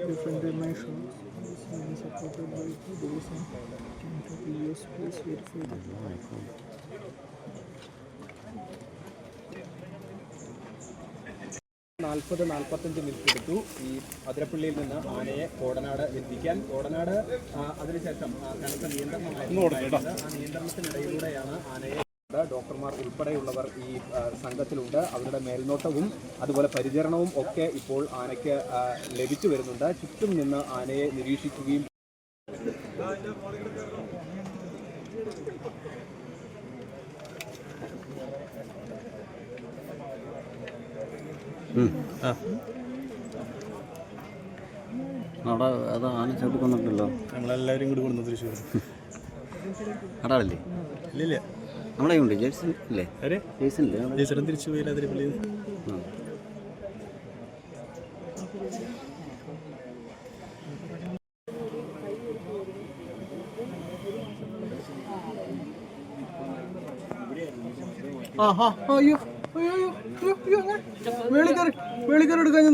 Different dimensions supported by days and years. Please verify that. 40-45 minute എടുത്തു ഈ അതിരപ്പള്ളിയിൽ നിന്ന് ആനയെ കോടനാട് എത്തിക്കാൻ. കോടനാട് അതിനുശേഷം കനത്ത നിയന്ത്രണമായിരുന്നു. ആ നിയന്ത്രണത്തിനിടയിലൂടെയാണ് ആനയെ ഡോക്ടർമാർ ഉൾപ്പെടെയുള്ളവർ ഈ സംഘത്തിലുണ്ട്. അവരുടെ മേൽനോട്ടവും അതുപോലെ പരിചരണവും ഒക്കെ ഇപ്പോൾ ആനയ്ക്ക് ലഭിച്ചു വരുന്നുണ്ട്. ചുറ്റും നിന്ന് ആനയെ നിരീക്ഷിക്കുകയും അവിടെ അത് ആന ചവിട്ടി കൊന്നിട്ടുണ്ടല്ലോ. ഞങ്ങളെല്ലാവരും കൂടി കൊണ്ടു തൃശ്ശൂർ. അടാളല്ലേ? ഇല്ല, നമ്മളെ ഉണ്ട് ജേഴ്സൺ ഇല്ലേ? ജേഴ്സൺ തിരിച്ചു പോയില്ല അതിരപ്പള്ളി. വേളിക്കാർ എടുക്കാൻ